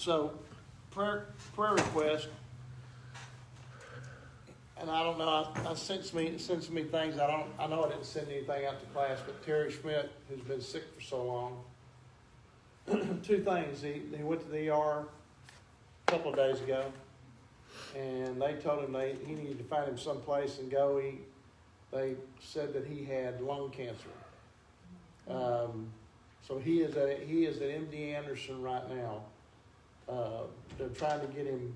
So, prayer request, and I don't know, I sent some me things, I know I didn't send anything out to class, but Terry Schmidt, who's been sick for so long, two things, he went to the ER a couple of days ago, and they told him he needed to find him someplace and go. They said that he had lung cancer. So he is at MD Anderson right now. They're trying to get him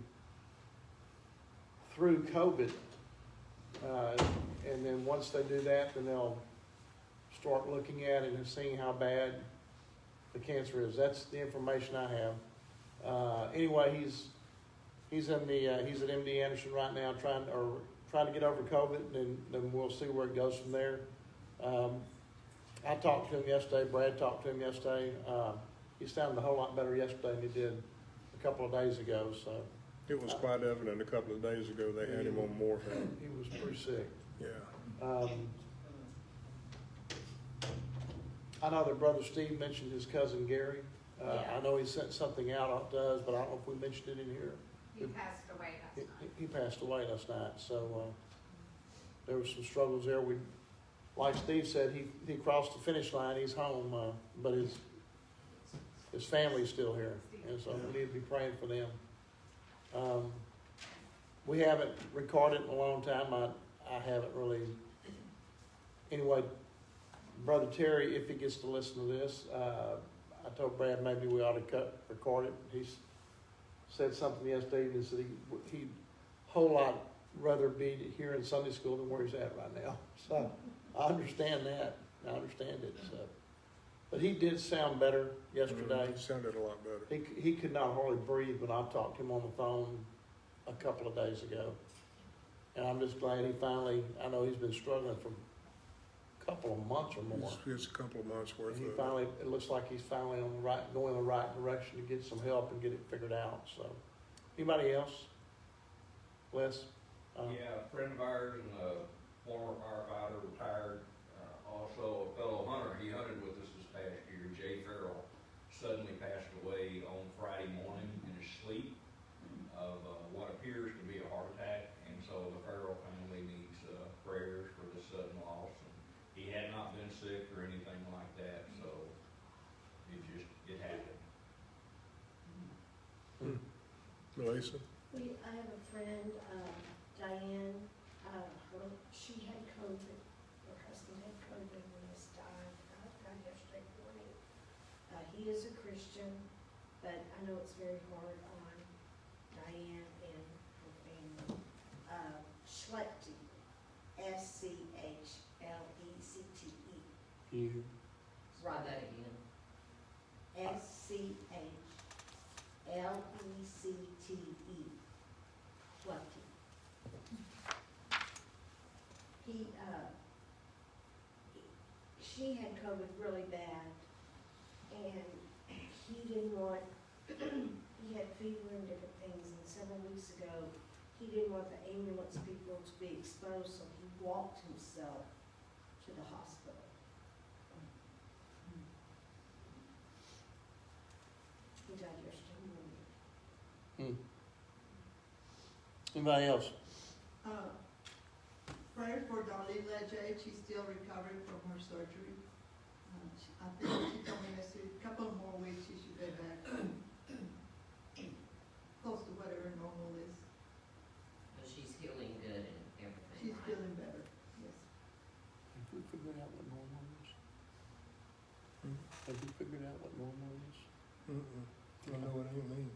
through COVID, and then once they do that, then they'll start looking at it and seeing how bad the cancer is. That's the information I have. Anyway, he's at MD Anderson right now, trying to get over COVID, and then we'll see where it goes from there. I talked to him yesterday. Brad talked to him yesterday. He sounded a whole lot better yesterday than he did a couple of days ago. So it was quite evident a couple of days ago they had him on morphine. He was pretty sick. Yeah. I know that Brother Steve mentioned his cousin Gary. I know he sent something out to us, but I don't know if we mentioned it in here. He passed away last night. He passed away last night, so there were some struggles there. Like Steve said, he crossed the finish line. He's home, but his family's still here, and so we need to be praying for them. We haven't recorded in a long time. I haven't really. Anyway, Brother Terry, if he gets to listen to this, I told Brad maybe we ought to record it. He's said something yesterday and said he'd whole lot rather be here in Sunday school than where he's at right now. So I understand that. I understand it. So, but he did sound better yesterday. He sounded a lot better. He could not hardly breathe when I talked to him on the phone a couple of days ago. And I'm just glad he finally, I know he's been struggling for a couple of months or more. It's a couple of months worth And of finally, it looks like he's finally going in the right direction to get some help and get it figured out. So, anybody else? Les? Yeah, a friend of ours and a former firefighter, retired, also a fellow hunter. He hunted with us this past year. Farrell suddenly passed away on Friday morning in his sleep of what appears to be a heart attack. And so the Farrell family needs prayers for the sudden loss. And he had not been sick or anything like that, so it happened. Melissa? I have a friend, Diane, she had COVID, her husband had COVID when he died, yesterday morning. He is a Christian, but I know it's very hard on Diane and her family. Schlechte, Schlecte. You. Write that again. Schlecte. Schlechte. She had COVID really bad, and he didn't want, he had fever and different things, and several weeks ago, he didn't want the ambulance people to be exposed, so he walked himself to the hospital. He died yesterday morning. Anybody else? Prayer for Darlene Leggett. She's still recovering from her surgery. I think she told me this a couple more weeks she should be back close to whatever normal is. But she's healing good and everything. She's right? feeling better. Yes. Have we figured out what normal is? Hmm? Have you figured out what normal is? I know what I mean.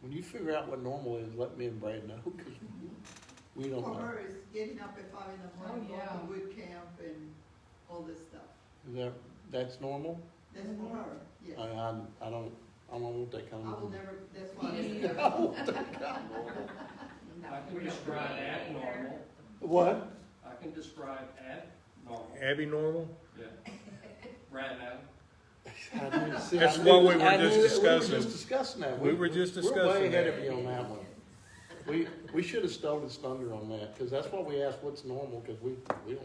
When you figure out what normal is, let me and Brad know, because we don't For know. her, it's getting up at 5 in the morning, Oh, yeah. going to boot camp and all this stuff. That's normal? That's for her. Yes. I don't want that kind of I will normal. never. That's why. I don't want that kind of normal. I can describe abnormal. What? I can describe abnormal. Abby normal? Yeah. Right now. That's what we were just discussing. We were just discussing that. We were just We're discussing way ahead that. of you on that one. We should have stolen his thunder on that, because that's what we asked, what's normal, because we don't know.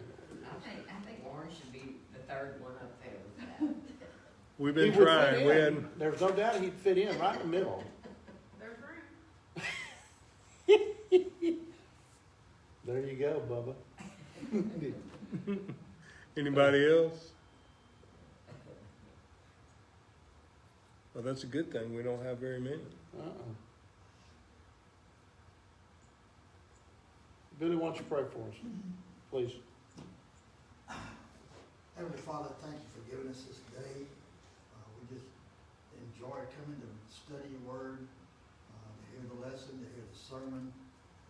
I think Warren should be the third one up there with that. We've He been would trying. fit We in. hadn't, There's no doubt he'd fit in right in the middle. There's room. There you go, Bubba. anybody else? Well, that's a good thing. We don't have very many. Billy, why don't you pray for us, please? Heavenly Father, thank you for giving us this day. We just enjoy coming to study your word, to hear the lesson, to hear the sermon.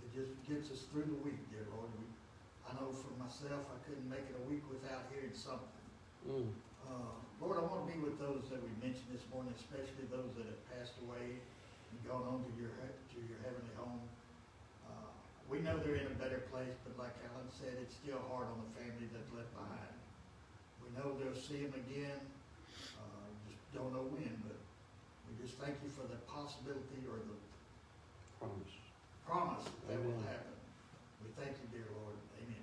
It just gets us through the week, dear Lord. I know for myself, I couldn't make it a week without hearing something. Lord, I want to be with those that we mentioned this morning, especially those that have passed away and gone on to your heavenly home. We know they're in a better place, but like Alan said, it's still hard on the family that's left behind. We know they'll see him again. Just don't know when, but we just thank you for the possibility or the promise that will happen. We thank you, dear Lord. Amen.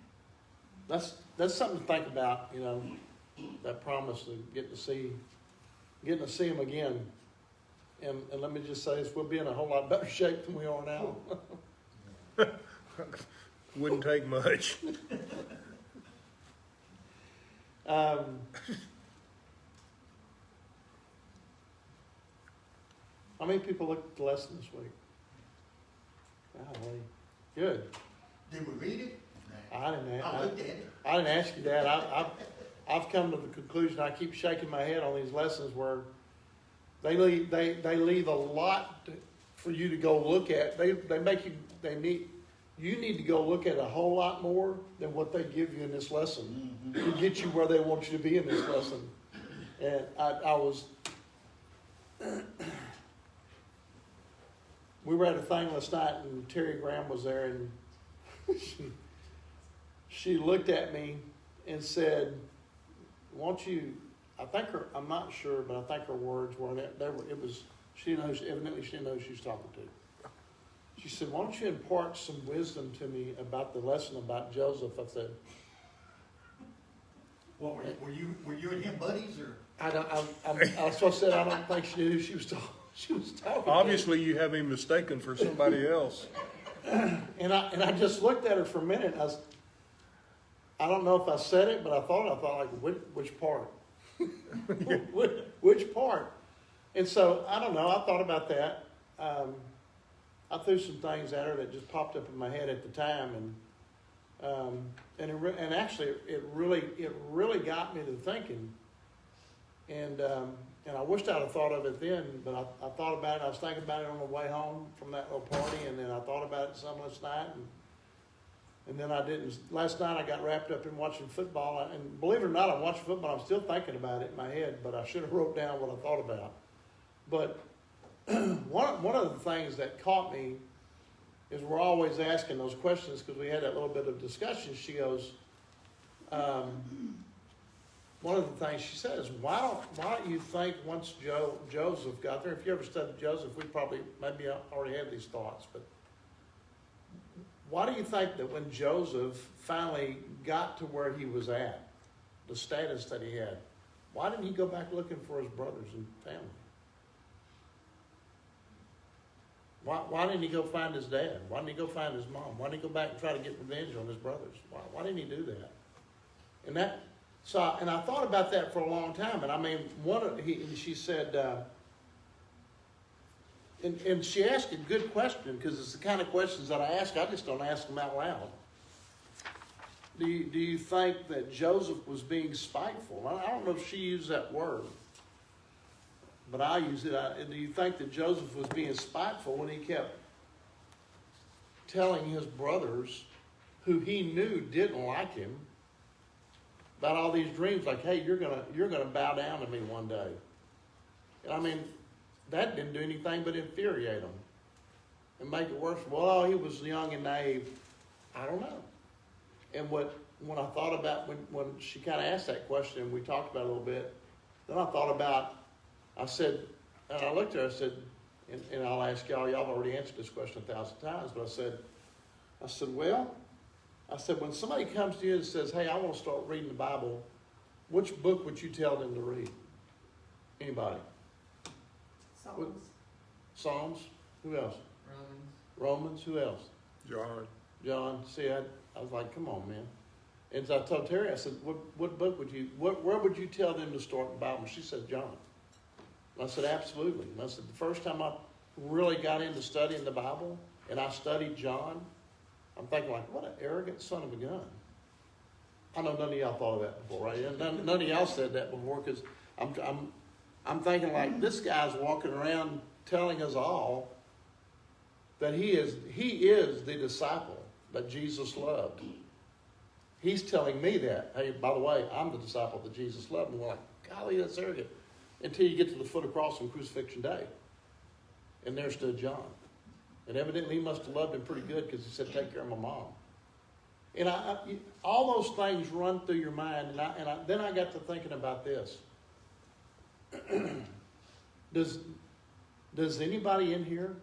That's something to think about, you know, that promise of getting to see him again. And let me just say this, we'll be in a whole lot better shape than we are now. Wouldn't take much. How many people looked at the lesson this week? Golly. Good. Did we read it? I didn't looked at it. I didn't ask you that. I've come to the conclusion, I keep shaking my head on these lessons where they leave a lot for you to go look at. You need to go look at a whole lot more than what they give you in this lesson to get you where they want you to be in this lesson. And we were at a thing last night and Terry Graham was there and she looked at me and said, won't you, I'm not sure, but I think her words were, she didn't know, evidently she didn't know who she was talking to. She said, why don't you impart some wisdom to me about the lesson about Joseph? I said, What were you and him buddies or? That's what I said. I don't think she knew who she was talking Obviously, you have him mistaken for somebody else. And I just looked at her for a minute. I don't know if I said it, but I thought like, which part? Which part? And so, I don't know. I thought about that. I threw some things at her that just popped up in my head at the time, and actually it really got me to thinking, and I wished I'd have thought of it then, but I thought about it. I was thinking about it on the way home from that little party, and then I thought about it some last night, and then I didn't. Last night I got wrapped up in watching football, and believe it or not, I'm watching football. I'm still thinking about it in my head, but I should have wrote down what I thought about. But one of the things that caught me is we're always asking those questions because we had that little bit of discussion. She goes, one of the things she says, why don't you think once Joseph got there, if you ever studied Joseph, we probably maybe already had these thoughts, but why do you think that when Joseph finally got to where he was at, the status that he had, why didn't he go back looking for his brothers and family? Why didn't he go find his dad? Why didn't he go find his mom? Why didn't he go back and try to get revenge on his brothers? Why didn't he do that? And I thought about that for a long time. And I mean, she said, and she asked a good question because it's the kind of questions that I ask. I just don't ask them out loud. Do you think that Joseph was being spiteful? I don't know if she used that word, but I use it. Do you think that Joseph was being spiteful when he kept telling his brothers, who he knew didn't like him, about all these dreams? Like, hey, you're gonna bow down to me one day. And I mean, that didn't do anything but infuriate him and make it worse. Well, he was young and naive. I don't know. And when I thought about when she kind of asked that question and we talked about it a little bit, then I thought about. I said, and I looked at her, I said, and I'll ask y'all have already answered this question 1,000 times, but I said, well, when somebody comes to you and says, hey, I want to start reading the Bible, which book would you tell them to read? Anybody? Psalms. Psalms? Who else? Romans. Romans? Who else? John. John? See, I was like, come on, man. And so I told Terry, I said, what book would you, where would you tell them to start the Bible? She said, John. And I said, absolutely. And I said, the first time I really got into studying the Bible and I studied John, I'm thinking like, what an arrogant son of a gun. I know none of y'all thought of that before, right? None of y'all said that before, because I'm thinking like, this guy's walking around telling us all that he is the disciple that Jesus loved. He's telling me that. Hey, by the way, I'm the disciple that Jesus loved. And we're like, golly, that's arrogant. Until you get to the foot of the cross on Crucifixion Day. And there stood John. And evidently he must have loved him pretty good, because he said, take care of my mom. And all those things run through your mind. And then I got to thinking about this. Does anybody in here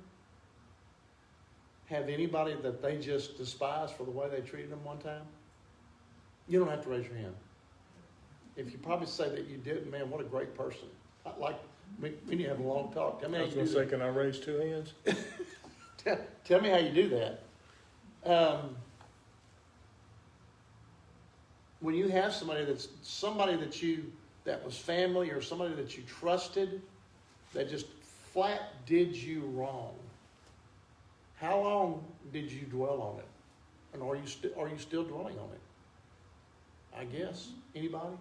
have anybody that they just despise for the way they treated them one time? You don't have to raise your hand. If you probably say that you did, man, what a great person. We need to have a long talk. Tell me I how was you gonna do say, that. can I raise two hands? Tell me how you do that. When you have somebody that was family or somebody that you trusted that just flat did you wrong, how long did you dwell on it? And are you still dwelling on it? I guess. Anybody?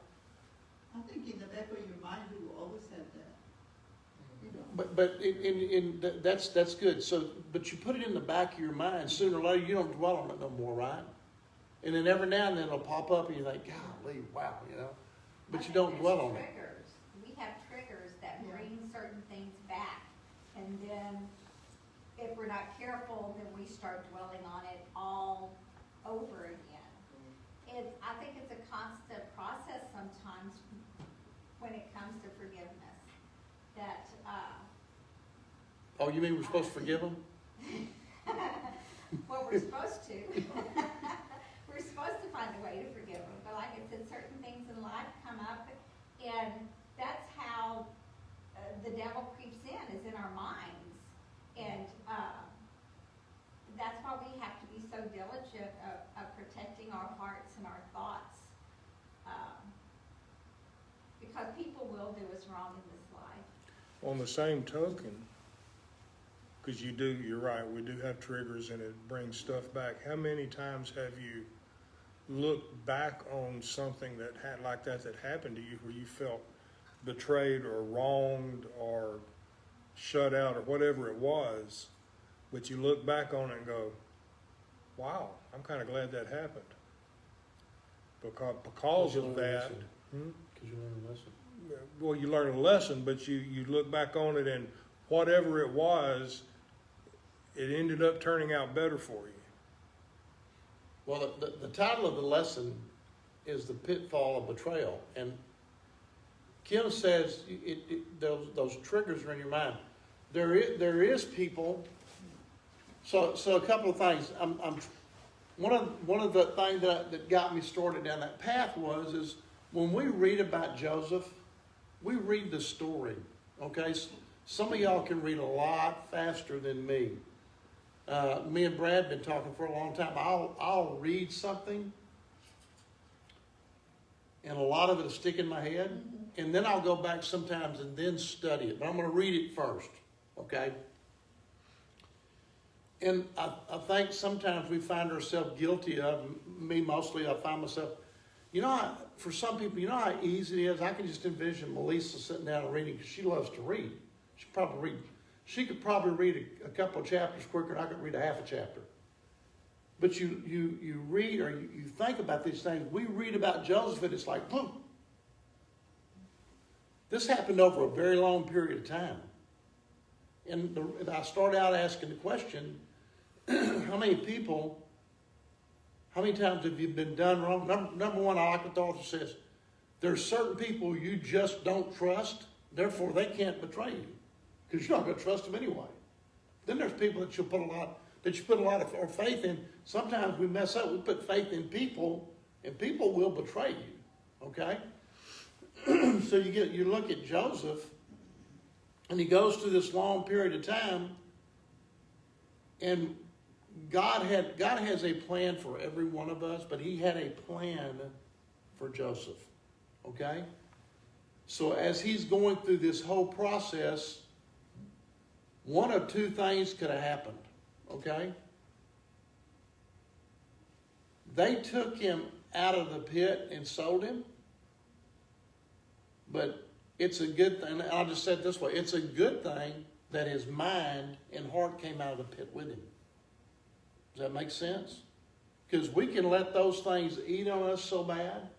I think in the back of your mind, you will always have that. You know. But that's good. So, but you put it in the back of your mind. Sooner or later, you don't dwell on it no more, right? And then every now and then it'll pop up, and you think, "Golly, wow," you know. But you don't dwell on it. Triggers. We have triggers that bring certain things back, and then if we're not careful, then we start dwelling on it all over again. I think it's a constant process sometimes when it comes to forgiveness. That. Oh, you mean we're supposed to forgive them? Well, we're supposed to. We're supposed to find a way to forgive them. But like I said, certain things in life come up, and that's how the devil creeps is in our minds. And that's why we have to be so diligent of protecting our hearts and our thoughts. Because people will do us wrong in this life. On the same token, because you're right, we do have triggers and it brings stuff back. How many times have you looked back on something that happened to you where you felt betrayed or wronged or shut out or whatever it was, but you look back on it and go, wow, I'm kind of glad that happened. Because of that. Because you learned a lesson. Well, you learn a lesson, but you look back on it and whatever it was, it ended up turning out better for you. Well, the title of the lesson is The Pitfall of Betrayal. And Kim says those triggers are in your mind. There is people. So a couple of things. One of the things that got me started down that path is when we read about Joseph, we read the story. Okay, some of y'all can read a lot faster than me. Me and Brad have been talking for a long time. I'll read something, and a lot of it will stick in my head, and then I'll go back sometimes and then study it. But I'm going to read it first, okay? And I think sometimes we find ourselves guilty of, me mostly, I find myself, for some people, you know how easy it is? I can just envision Melissa sitting down and reading, because she loves to read. She could probably read a couple of chapters quicker than I could read a half a chapter. But you read or you think about these things. We read about Joseph and it's like, boom. This happened over a very long period of time. And I start out asking the question, how many times have you been done wrong? Number one, I like what the author says. There's certain people you just don't trust, therefore they can't betray you. Because you're not going to trust them anyway. Then there's people that you put a lot of our faith in. Sometimes we mess up. We put faith in people, and people will betray you. Okay? So you look at Joseph, And he goes through this long period of time, and God has a plan for every one of us, but he had a plan for Joseph. Okay? So as he's going through this whole process, one of two things could have happened. Okay? They took him out of the pit and sold him. But it's a good thing, I'll just say it this way, it's a good thing that his mind and heart came out of the pit with him. Does that make sense? Because we can let those things eat on us so bad,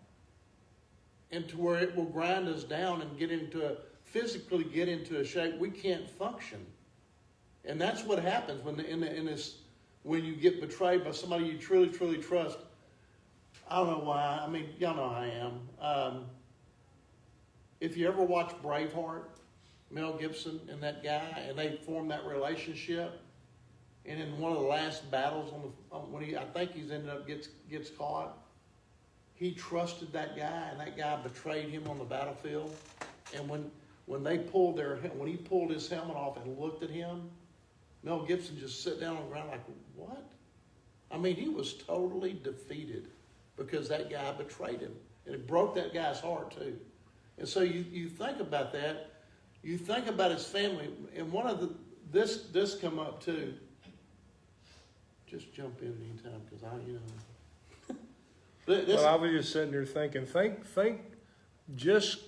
and to where it will grind us down and physically get into a shape we can't function. And that's what happens when you get betrayed by somebody you truly, truly trust. I don't know why. I mean, y'all know how I am. If you ever watch Braveheart, Mel Gibson and that guy, and they form that relationship, and in one of the last battles I think he's ended up gets caught, he trusted that guy, and that guy betrayed him on the battlefield. And when he pulled his helmet off and looked at him, Mel Gibson just sat down on the ground like, what? I mean, he was totally defeated because that guy betrayed him. And it broke that guy's heart too. And so you think about that. You think about his family. And this come up too. Just jump in anytime because Well, I was just sitting there thinking, just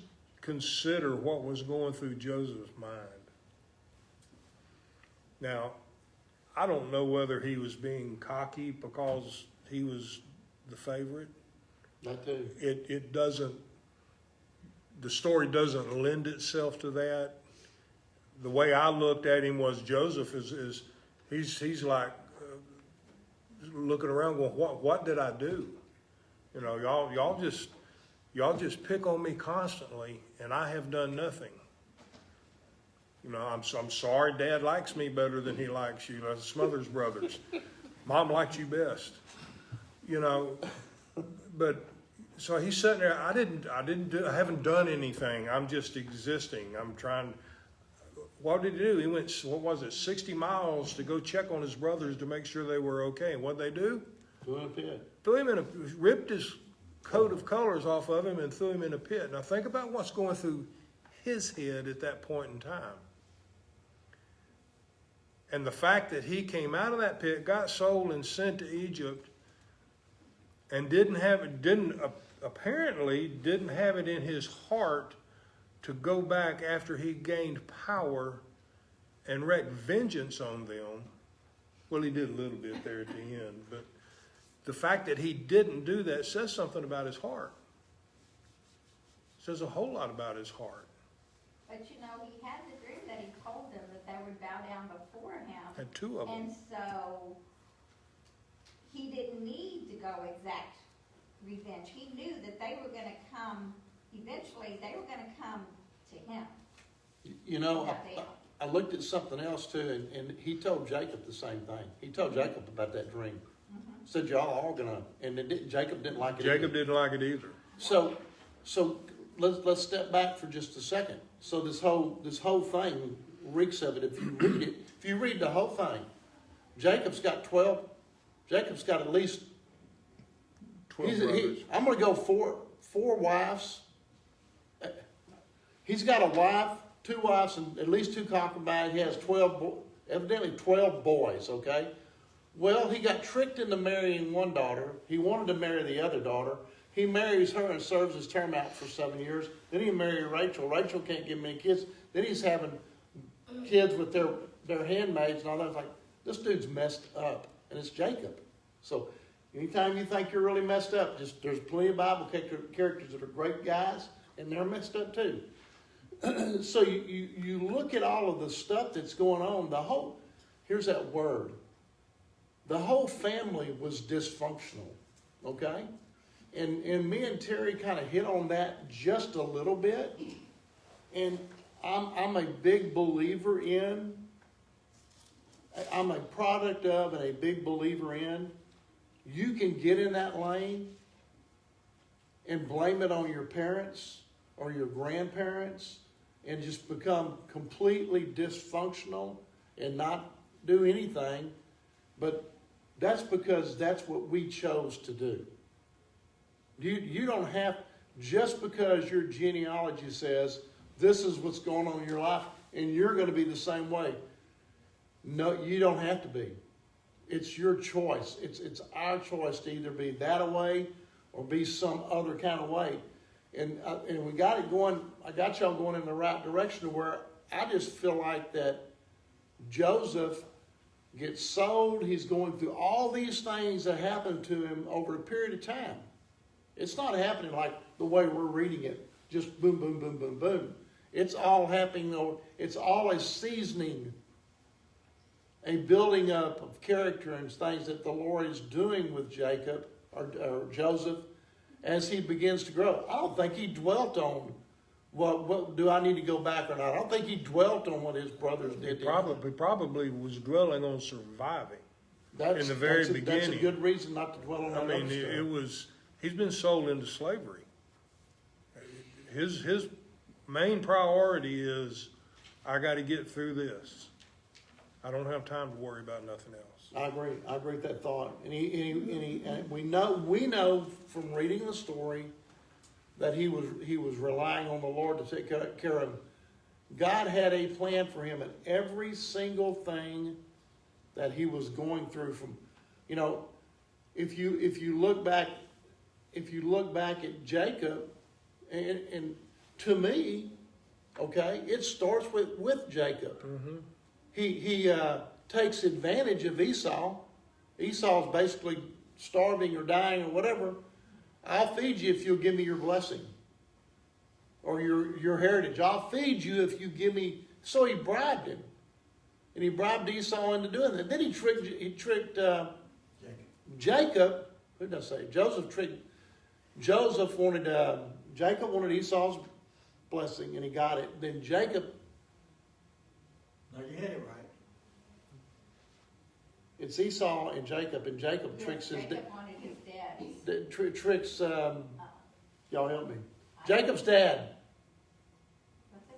consider what was going through Joseph's mind. Now, I don't know whether he was being cocky because he was the favorite. That too. It doesn't, the story doesn't lend itself to that. The way I looked at him was Joseph he's like looking around going, what did I do? You know, y'all just pick on me constantly, and I have done nothing. You know, I'm sorry Dad likes me better than he likes you. That's Smothers Brothers. Mom liked you best. You know, but so he's sitting there. I haven't done anything. I'm just existing. I'm trying. What did he do? He went, 60 miles to go check on his brothers to make sure they were okay. And what'd they do? Threw him in ripped his coat of colors off of him and threw him in a pit. Now think about what's going through his head at that point in time. And the fact that he came out of that pit, got sold and sent to Egypt, and apparently didn't have it in his heart to go back after he gained power and wreak vengeance on them. Well, he did a little bit there at the end, but the fact that he didn't do that says something about his heart. It says a whole lot about his heart. But you know, he had the dream that he told them that they would bow down before him. Had two of them. And so he didn't need to go exact revenge. He knew that they were going to come, eventually they were going to come to him. You know, I looked at something else too, and he told Jacob the same thing. He told Jacob about that dream. Mm-hmm. Said y'all are gonna, and Jacob didn't like it. Jacob didn't like it either. So let's step back for just a second. So this whole thing reeks of it. If you read the whole thing, Jacob's got at least 12 brothers. I'm going to go four wives. He's got a wife, 2 wives, and at least 2 concubines. He has evidently 12 boys, okay? Well, he got tricked into marrying one daughter. He wanted to marry the other daughter. He marries her and serves his term out for 7 years. Then he marries Rachel. Rachel can't give him any kids. Then he's having kids with their handmaids and all that. It's like, this dude's messed up, and it's Jacob. So anytime you think you're really messed up, there's plenty of Bible characters that are great guys, and they're messed up too. So you look at all of the stuff that's going on. Here's that word. The whole family was dysfunctional, okay? And me and Terry kind of hit on that just a little bit. And I'm a big believer in, I'm a product of and a big believer in, you can get in that lane and blame it on your parents or your grandparents and just become completely dysfunctional and not do anything. But that's because that's what we chose to do. You don't have, just because your genealogy says this is what's going on in your life and you're going to be the same way. No, you don't have to be. It's your choice. It's our choice to either be that way or be some other kind of way. And we got it going. I got y'all going in the right direction, where I just feel like that Joseph gets sold. He's going through all these things that happen to him over a period of time. It's not happening like the way we're reading it, just boom, boom, boom, boom, boom. It's all happening. It's all a seasoning, a building up of character and things that the Lord is doing with Jacob or Joseph as he begins to grow. I don't think he dwelt on what do I need to go back or not. I don't think he dwelt on what his brothers did. He probably was dwelling on surviving. In the very beginning. That's a good reason not to dwell on that. I mean, he's been sold into slavery. His main priority is, I got to get through this. I don't have time to worry about nothing else. I agree with that thought. And we know from reading the story that he was relying on the Lord to take care of him. God had a plan for him in every single thing that he was going through. From, if you look back at Jacob, and to me, okay, it starts with Jacob. Mm-hmm. He takes advantage of Esau. Esau's basically starving or dying or whatever. I'll feed you if you'll give me your blessing or your heritage. I'll feed you if you give me. So he bribed him, and he bribed Esau into doing that. Then he tricked Jacob. Who did I say? Jacob wanted Esau's blessing, and he got it. Then Jacob. No, you had it right. It's Esau and Jacob tricks his Jacob wanted his dad's. tricks. Y'all help me. Jacob's dad. What's it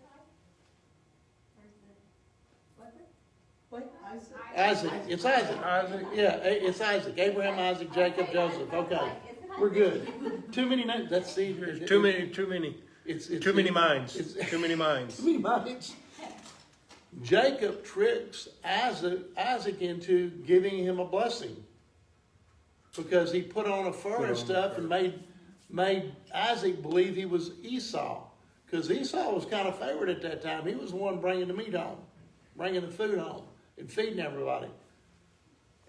like? What's it? Isaac. Isaac. It's Isaac. Isaac. Yeah, it's Isaac. Abraham, Isaac, Jacob, Joseph. Okay, we're good. Too many names. That's There's too many. It's Too many minds. Too many minds. Too many minds. Jacob tricks Isaac into giving him a blessing because he put on a fur and stuff and made Isaac believe he was Esau, because Esau was kind of favored at that time. He was the one bringing the meat home, bringing the food home, and feeding everybody.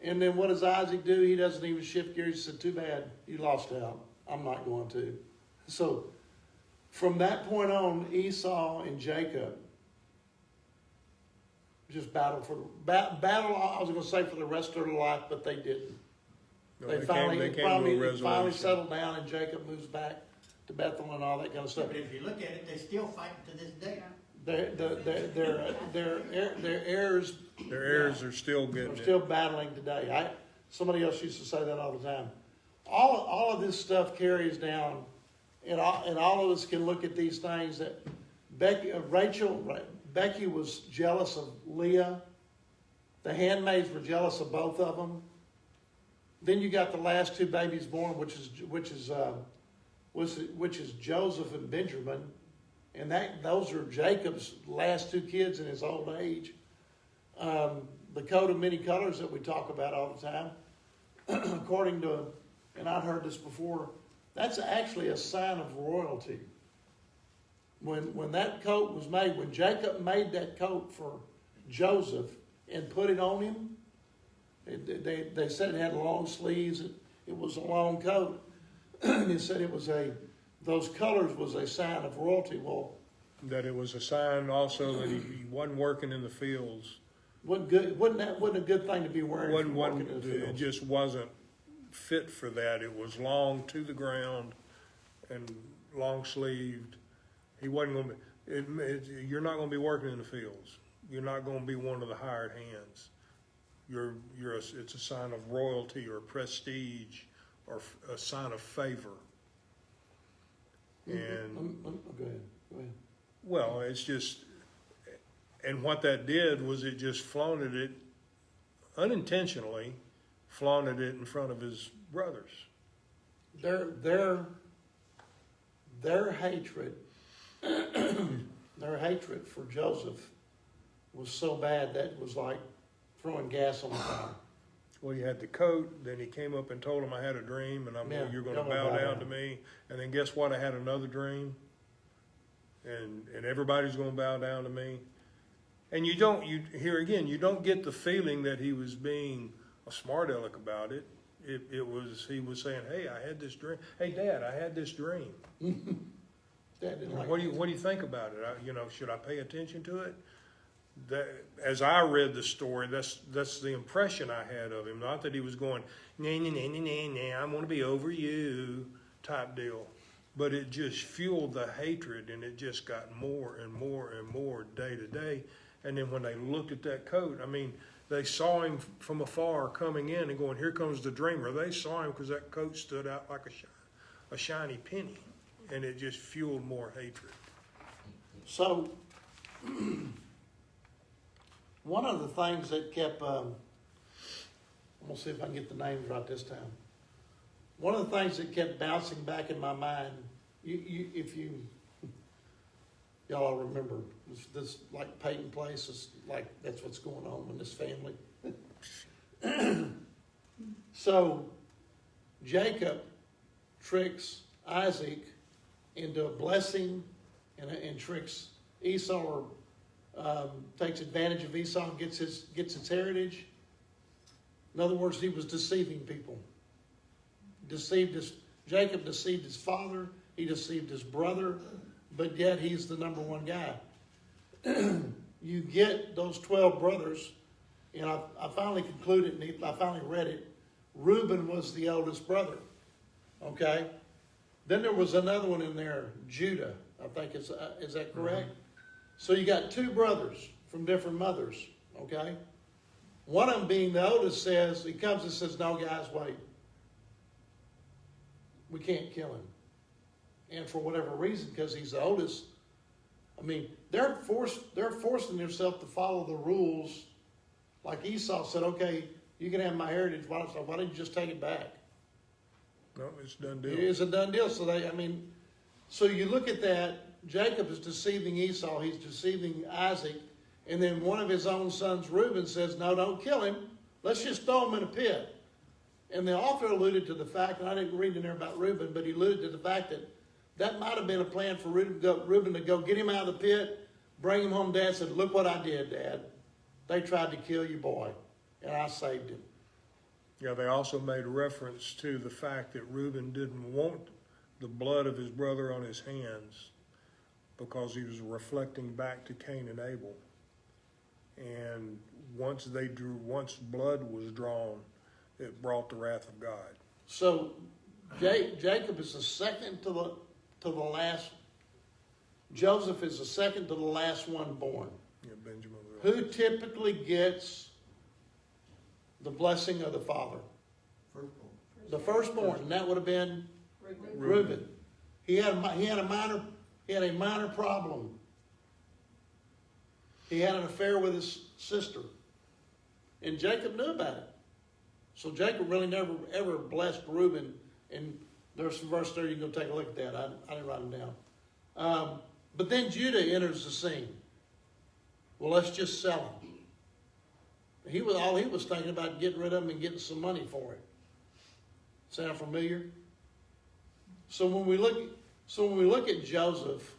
And then what does Isaac do? He doesn't even shift gears. He said, "Too bad, you lost out. I'm not going to." So from that point on, Esau and Jacob just battle. I was going to say for the rest of their life, but they didn't. No, They came finally to a resolution. settled down, and Jacob moves back to Bethel and all that kind of stuff. But if you look at it, they're still fighting to this day. Their heirs Their heirs are still getting are it. still battling today. Somebody else used to say that all the time. All of this stuff carries down, and all of us can look at these things that Becky was jealous of Leah. The handmaids were jealous of both of them. Then you got the last two babies born, which is Joseph and Benjamin, and those are Jacob's last two kids in his old age. The coat of many colors that we talk about all the time, according to, and I've heard this before, that's actually a sign of royalty. When that coat was made, when Jacob made that coat for Joseph and put it on him, they said it had long sleeves. It was a long coat. They said those colors was a sign of royalty. Well, That it was a sign also that he wasn't working in the fields. wasn't a good thing to be wearing. Working in the It fields. just wasn't fit for that. It was long to the ground and long sleeved. He wasn't going to be. You're not going to be working in the fields. You're not going to be one of the hired hands. It's a sign of royalty or prestige or a sign of favor. And Go ahead. Well, it's just, and what that did was it just flaunted it, unintentionally, flaunted it in front of his brothers. Their hatred, their hatred for Joseph was so bad that it was like throwing gas on the fire. Well, you had the coat, then he came up and told him I had a dream, and Yeah, you're gonna don't bow bow down down. to me. And then guess what? I had another dream, and everybody's gonna bow down to me. And you don't get the feeling that he was being a smart aleck about it. He was saying, hey, I had this dream. Hey, Dad, I had this dream. Dad didn't like What do you think about it? Should I pay attention to it? That, as I read the story, that's the impression I had of him. Not that he was going, nah, nah, nah, nah, nah, nah, I'm going to be over you type deal. But it just fueled the hatred, and it just got more and more and more day to day. And then when they looked at that coat, I mean, they saw him from afar coming in and going, here comes the dreamer. They saw him because that coat stood out like a shiny penny. And it just fueled more hatred. So, one of the things that kept, I'm going to see if I can get the names right this time. One of the things that kept bouncing back in my mind, y'all all remember, this like Peyton Place is like, that's what's going on in this family. So, Jacob tricks Isaac into a blessing and tricks Esau, or takes advantage of Esau and gets his heritage. In other words, he was deceiving people. Jacob deceived his father, he deceived his brother, but yet he's the number one guy. You get those 12 brothers, and I finally concluded, and I finally read it. Reuben was the eldest brother, okay? Then there was another one in there, Judah, I think, is that correct? So you got 2 brothers from different mothers, okay? One of them being the oldest he comes and says, no guys, wait. We can't kill him. And for whatever reason, because he's the oldest, I mean, they're forcing themselves to follow the rules. Like Esau said, okay, you can have my heritage, why don't you just take it back? No, it's a done deal. It is a done deal. So you look at that, Jacob is deceiving Esau, he's deceiving Isaac, and then one of his own sons, Reuben, says, no, don't kill him. Let's just throw him in a pit. And the author alluded to the fact, and I didn't read in there about Reuben, but he alluded to the fact that might have been a plan for Reuben to go get him out of the pit, bring him home. Dad said, look what I did, Dad. They tried to kill your boy, and I saved him. Yeah, they also made reference to the fact that Reuben didn't want the blood of his brother on his hands because he was reflecting back to Cain and Abel. And once blood was drawn, it brought the wrath of God. So Jacob is the second to the last. Joseph is the second to the last one born. Yeah, Benjamin. Who typically gets the blessing of the father? Firstborn. The firstborn, and that would have been Reuben. He had a minor problem. He had an affair with his sister, and Jacob knew about it. So Jacob really never ever blessed Reuben. And there's some verse there, you can go take a look at that. I didn't write them down. But then Judah enters the scene. Well, let's just sell him. He was thinking about getting rid of him and getting some money for it. Sound familiar? So when we look at Joseph,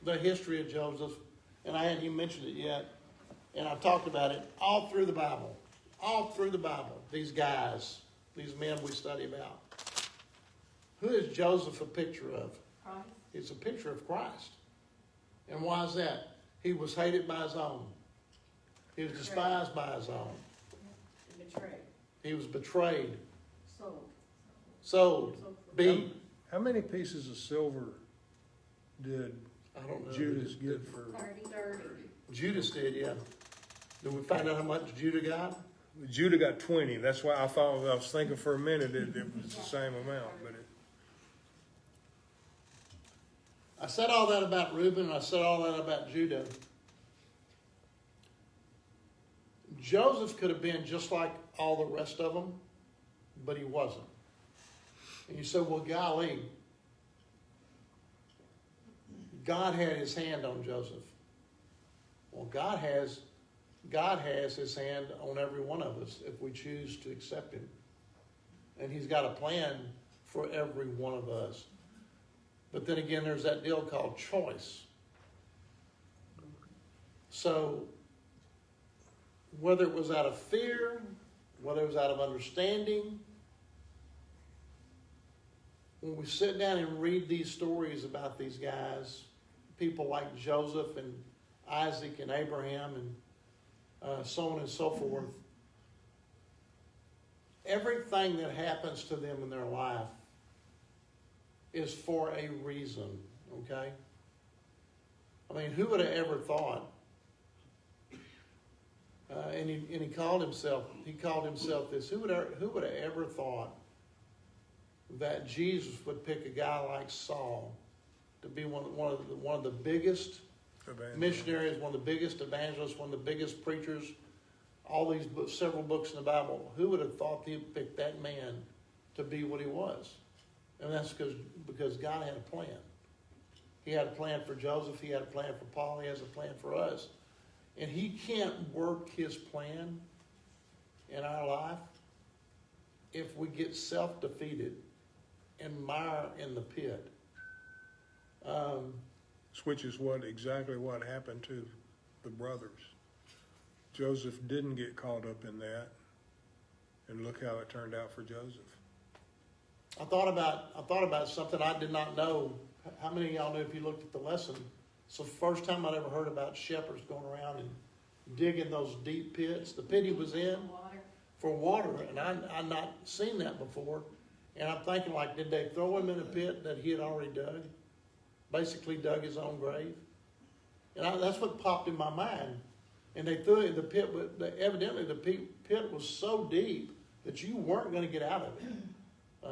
the history of Joseph, and I hadn't even mentioned it yet, and I've talked about it all through the Bible. All through the Bible, these guys, these men we study about. Who is Joseph a picture of? Christ. It's a picture of Christ. And why is that? He was hated by his own. He was despised by his own. Betrayed. He was betrayed, Sold. sold, beat. How many pieces of silver did I don't know. Judas get for? 30. Judas did, yeah. Did we find out how much Judah got? Judah got 20. That's why I was thinking for a minute it was the same amount, but I said all that about Reuben, and I said all that about Judah. Joseph could have been just like all the rest of them, but he wasn't. And you said, well, golly, God had his hand on Joseph. Well, God has his hand on every one of us if we choose to accept him. And he's got a plan for every one of us. But then again, there's that deal called choice. So, whether it was out of fear, whether it was out of understanding, when we sit down and read these stories about these guys, people like Joseph and Isaac and Abraham and so on and so forth, everything that happens to them in their life is for a reason, okay? I mean, who would have ever thought? And he called himself this. Who would have ever thought that Jesus would pick a guy like Saul to be one of the biggest missionaries, one of the biggest evangelists, one of the biggest preachers, all these several books in the Bible? Who would have thought he'd pick that man to be what he was? And that's because God had a plan. He had a plan for Joseph. He had a plan for Paul. He has a plan for us. And he can't work his plan in our life if we get self-defeated and mire in the pit. Which is exactly what happened to the brothers. Joseph didn't get caught up in that, and look how it turned out for Joseph. I thought about something I did not know. How many of y'all knew if you looked at the lesson? It's the first time I'd ever heard about shepherds going around and digging those deep pits. The pit he was in for water, and I'd not seen that before. And I'm thinking, like, did they throw him in a pit that he had already dug? Basically dug his own grave. And that's what popped in my mind. And they threw it in the pit, but evidently the pit was so deep that you weren't going to get out of it.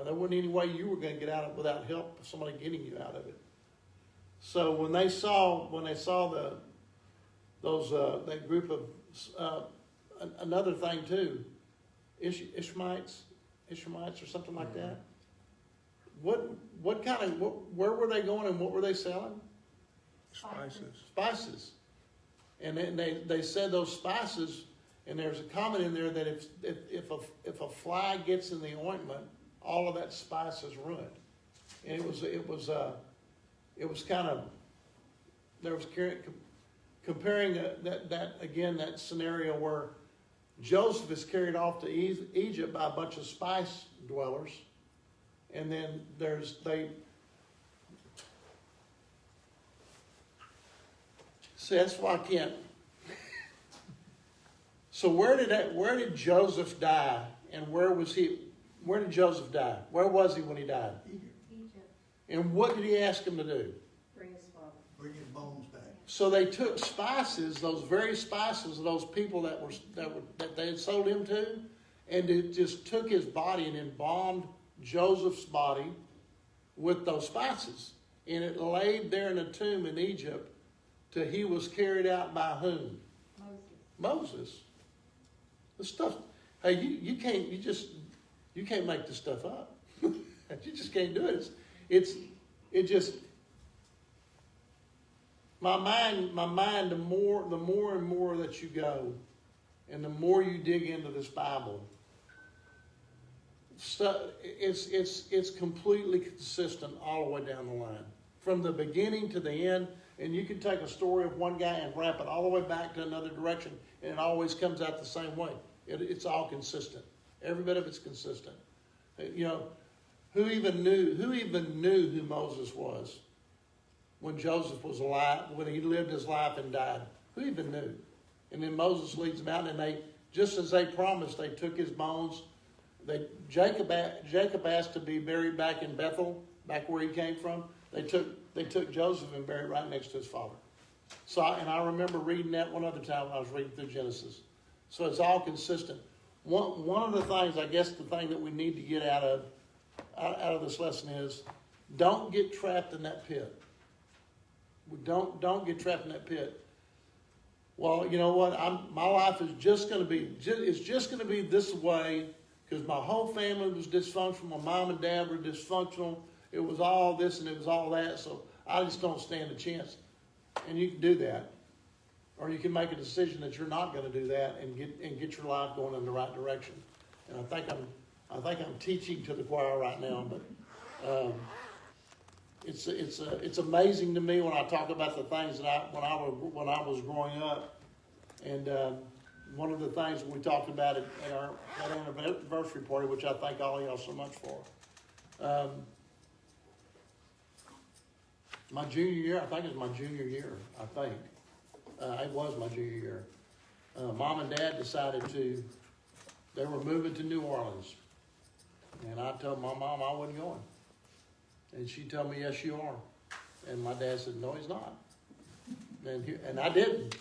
There wasn't any way you were going to get out of it without help of somebody getting you out of it. So when they saw that group of another thing too, Ishmaelites or something like that. Where were they going and what were they selling? Spices. And then they said those spices, and there's a comment in there that if a fly gets in the ointment, all of that spice is ruined. And it was kind of, there was comparing that scenario where Joseph is carried off to Egypt by a bunch of spice dwellers, and then see, that's why I can't. So where did Joseph die, and where was he? Where did Joseph die? Where was he when he died? Egypt. And what did he ask him to do? Bring his father. Bring his bones back. So they took spices, those very spices of those people that they had sold him to, and it just took his body and embalmed Joseph's body with those spices. And it laid there in a tomb in Egypt till he was carried out by whom? Moses. The stuff, hey, you can't make this stuff up. You just can't do it. It just my mind, the more and more that you go, and the more you dig into this Bible, it's completely consistent all the way down the line, from the beginning to the end. And you can take a story of one guy and wrap it all the way back to another direction, and it always comes out the same way. It's all consistent. Every bit of it's consistent. You know, who even knew who Moses was when Joseph was alive, when he lived his life and died? Who even knew? And then Moses leads them out, and they, just as they promised, they took his bones. Jacob asked to be buried back in Bethel, back where he came from. They took Joseph and buried right next to his father. So, and I remember reading that one other time when I was reading through Genesis. So it's all consistent. One of the things, I guess, the thing that we need to get out of this lesson is, don't get trapped in that pit. Don't get trapped in that pit. Well, you know what? My life is just going to be. It's just going to be this way because my whole family was dysfunctional. My mom and dad were dysfunctional. It was all this and it was all that. So I just don't stand a chance. And you can do that, or you can make a decision that you're not going to do that and get your life going in the right direction. And I think I'm teaching to the choir right now, but it's amazing to me when I talk about the things that when I was growing up, and one of the things we talked about at our anniversary party, which I thank all of y'all so much for. My junior year, I think it was my junior year. I think it was my junior year. Mom and Dad decided they were moving to New Orleans, and I told my mom I wasn't going. And she told me, yes, you are. And my dad said, no, he's not. And I didn't.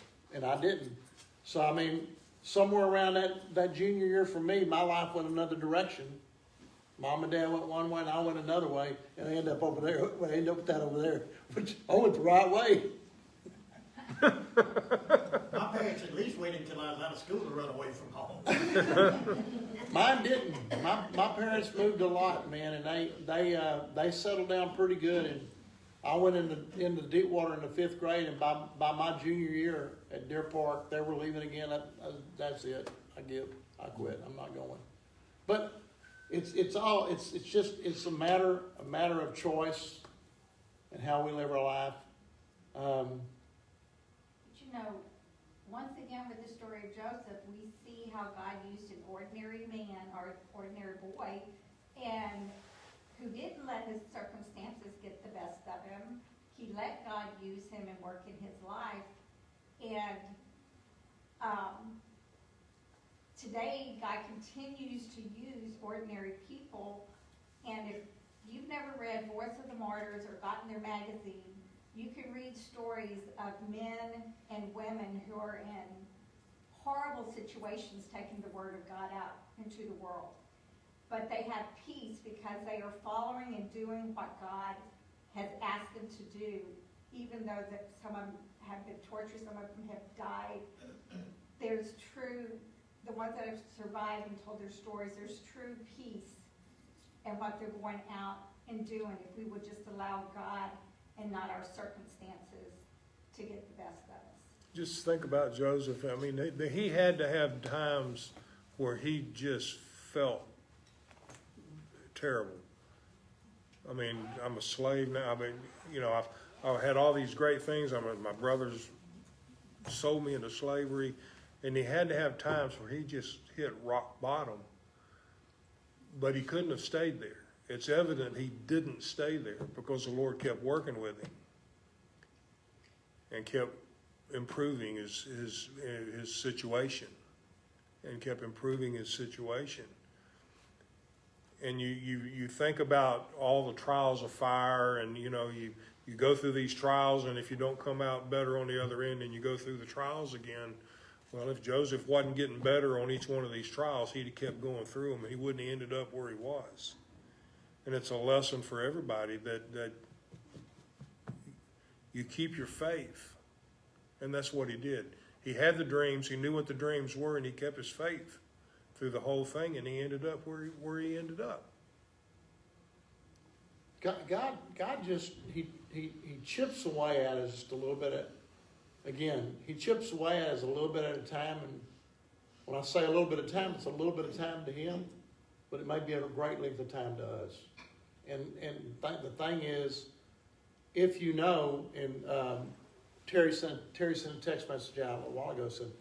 So, I mean, somewhere around that junior year for me, my life went another direction. Mom and Dad went one way and I went another way. And I ended up over there. I ended up with that over there, which I went the right way. My parents at least waited until I was out of school to run away from home. Mine didn't. My parents moved a lot, man, and they settled down pretty good. And I went into Deepwater in the 5th grade, and by my junior year at Deer Park, they were leaving again. That's it. I quit. I'm not going. But it's just a matter of choice and how we live our life. But you know, once again with the story of Joseph, we see how God used an ordinary man or ordinary boy, and who didn't let his circumstances get the best of him. He let God use him and work in his life. And today, God continues to use ordinary people. And if you've never read Voice of the Martyrs or gotten their magazine, you can read stories of men and women who are in horrible situations taking the Word of God out into the world. But they have peace because they are following and doing what God has asked them to do, even though that some of them have been tortured, some of them have died. There's the ones that have survived and told their stories, there's true peace in what they're going out and doing if we would just allow God and not our circumstances to get the best of us. Just think about Joseph. I mean, he had to have times where he just felt terrible. I mean, I'm a slave now. I mean, you know, I've had all these great things. My brothers sold me into slavery, and he had to have times where he just hit rock bottom. But he couldn't have stayed there. It's evident he didn't stay there because the Lord kept working with him and kept improving his situation and kept improving his situation. And you think about all the trials of fire, and you know you go through these trials, and if you don't come out better on the other end, and you go through the trials again. Well, if Joseph wasn't getting better on each one of these trials, he'd have kept going through them, and he wouldn't have ended up where he was. And it's a lesson for everybody that you keep your faith, and that's what he did. He had the dreams, he knew what the dreams were, and he kept his faith through the whole thing, and he ended up where he ended up. God just he chips away at us just a little bit. He chips away at us a little bit at a time, and when I say a little bit of time, it's a little bit of time to him, but it may be a great length of time to us. And the thing is, if you know, and Terry sent a text message out a while ago, said,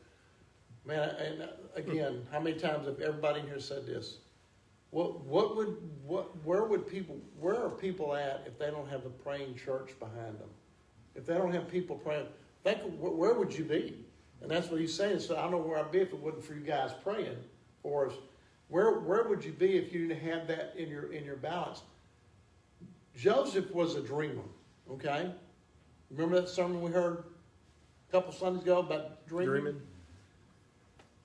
man, and again, how many times have everybody in here said this? Where are people at if they don't have a praying church behind them? If they don't have people praying, where would you be? And that's what he's saying. So I don't know where I'd be if it wasn't for you guys praying for us. Where would you be if you didn't have that in your balance? Joseph was a dreamer, okay? Remember that sermon we heard a couple Sundays ago about dreaming?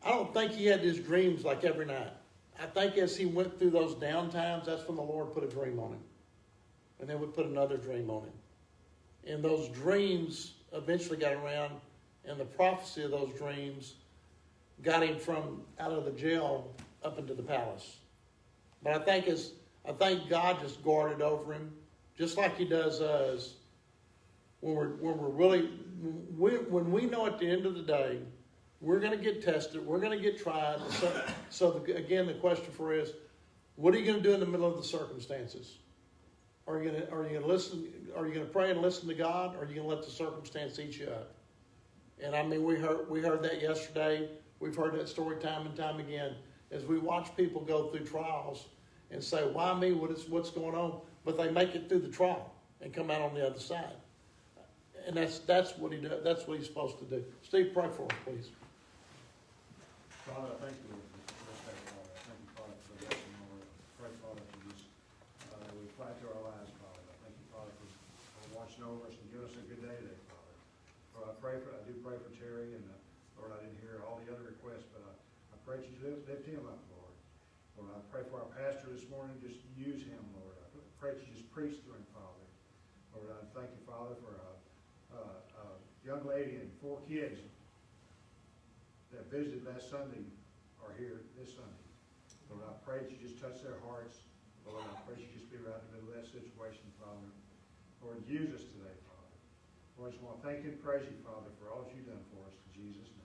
I don't think he had his dreams like every night. I think as he went through those down times, that's when the Lord put a dream on him. And then would put another dream on him. And those dreams eventually got around, and the prophecy of those dreams got him from out of the jail up into the palace. But I think God just guarded over him, just like He does us. When we know at the end of the day, we're going to get tested, we're going to get tried. Again, the question for us is, what are you going to do in the middle of the circumstances? Are you going to listen? Are you going to pray and listen to God, or are you going to let the circumstance eat you up? And I mean, we heard that yesterday. We've heard that story time and time again as we watch people go through trials and say, "Why me? What's going on?" But they make it through the trial and come out on the other side. And that's what he does. That's what he's supposed to do. Steve, pray for us, please. Father, I thank you, Lord, for this day, Father. I thank you, Father, for the lesson, Lord. I pray, Father, for just, that we apply to our lives, Father. I thank you, Father, for watching over us and giving us a good day today, Father. Lord, I do pray for Terry, and, Lord, I didn't hear all the other requests, but I pray that you lift him up, Lord. Lord, I pray for our pastor this morning, just use him, Lord. I pray that you just preach through him, Father. Lord, I thank you, Father, for a young lady and 4 kids that visited last Sunday are here this Sunday. Lord, I pray that you just touch their hearts. Lord, I pray that you just be right in the middle of that situation, Father. Lord, use us today, Father. Lord, I just want to thank you and praise you, Father, for all that you've done for us. In Jesus' name.